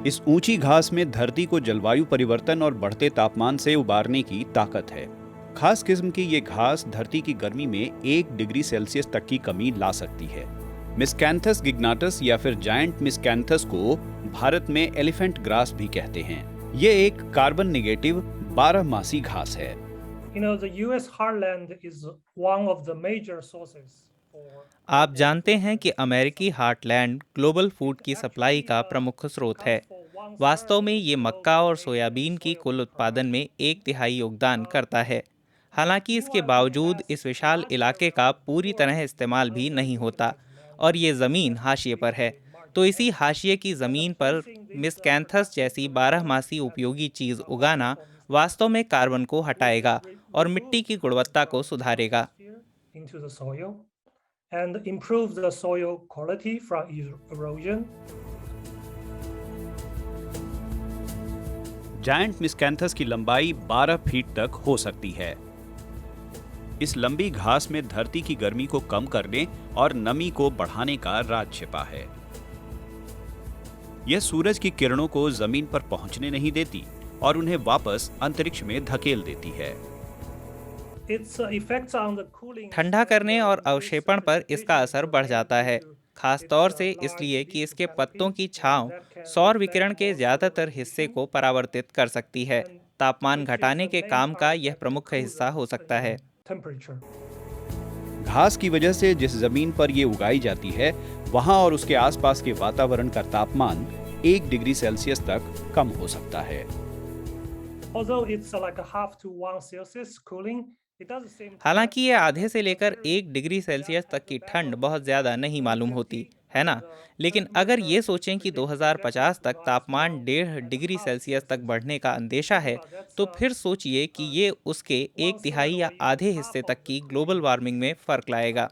इस ऊंची घास में धरती को जलवायु परिवर्तन और बढ़ते तापमान से उबारने की ताकत है। खास किस्म की ये घास धरती की गर्मी में 1 डिग्री सेल्सियस तक की कमी ला सकती है। मिस्कैंथस गिग्नाटस या फिर जायंट मिस्कैंथस को भारत में एलिफेंट ग्रास भी कहते हैं। ये एक कार्बन नेगेटिव 12 मासी घास है। The US heartland is one of the major sources for आप जानते हैं कि अमेरिकी हार्टलैंड ग्लोबल फूड की सप्लाई का प्रमुख स्रोत है। वास्तव में ये मक्का और सोयाबीन की कुल उत्पादन में 1/3 योगदान करता है। हालांकि इसके बावजूद इस विशाल इलाके का पूरी तरह इस्तेमाल भी नहीं होता और ये ज़मीन हाशिए पर है। तो इसी हाशिए की ज़मीन पर मिस्कैंथस जैसी 12 मासी उपयोगी चीज़ उगाना वास्तव में कार्बन को हटाएगा और मिट्टी की गुणवत्ता को सुधारेगा। into the soil and improve the soil quality from erosion. Giant miscanthus की लंबाई 12 फीट तक हो सकती है। इस लंबी घास में धरती की गर्मी को कम करने और नमी को बढ़ाने का राज छिपा है। यह सूरज की किरणों को जमीन पर पहुंचने नहीं देती और उन्हें वापस अंतरिक्ष में धकेल देती है। ठंडा करने और अवक्षेपण पर इसका असर बढ़ जाता है, खास तौर से इसलिए कि इसके पत्तों की छांव सौर विकिरण के ज्यादातर हिस्से को परावर्तित कर सकती है। तापमान घटाने के काम का यह प्रमुख हिस्सा हो सकता है। घास की वजह से जिस जमीन पर ये उगाई जाती है, वहां और उसके आसपास के वातावरण का तापमान 1 डिग्री सेल्सियस तक कम हो सकता है। हालांकि ये आधे से लेकर 1 डिग्री सेल्सियस तक की ठंड बहुत ज़्यादा नहीं मालूम होती है ना। लेकिन अगर ये सोचें कि 2050 तक तापमान 1.5 डिग्री सेल्सियस तक बढ़ने का अंदेशा है, तो फिर सोचिए कि ये उसके 1/3 या आधे हिस्से तक की ग्लोबल वार्मिंग में फ़र्क लाएगा।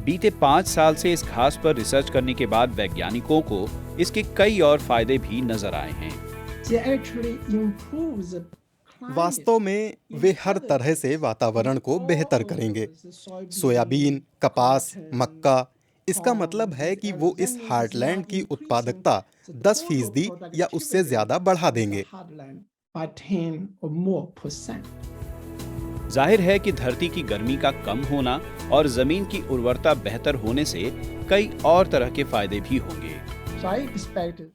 बीते 5 साल से इस घास पर रिसर्च करने के बाद वैज्ञानिकों को इसके कई और फायदे भी नजर आए हैं। वास्तव में वे हर तरह से वातावरण को बेहतर करेंगे। सोयाबीन, कपास, मक्का, इसका मतलब है कि वो इस हार्टलैंड की उत्पादकता 10% या उससे ज्यादा बढ़ा देंगे। जाहिर है कि धरती की गर्मी का कम होना और जमीन की उर्वरता बेहतर होने से कई और तरह के फायदे भी होंगे।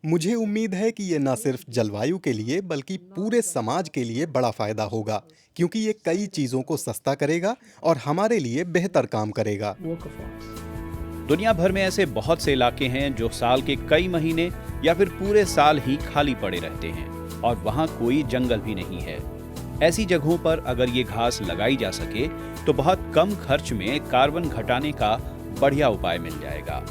मुझे उम्मीद है कि ये न सिर्फ जलवायु के लिए बल्कि पूरे समाज के लिए बड़ा फायदा होगा, क्योंकि ये कई चीजों को सस्ता करेगा और हमारे लिए बेहतर काम करेगा। दुनिया भर में ऐसे बहुत से इलाके हैं जो साल के कई महीने या फिर पूरे साल ही खाली पड़े रहते हैं और वहाँ कोई जंगल भी नहीं है। ऐसी जगहों पर अगर ये घास लगाई जा सके तो बहुत कम खर्च में कार्बन घटाने का बढ़िया उपाय मिल जाएगा।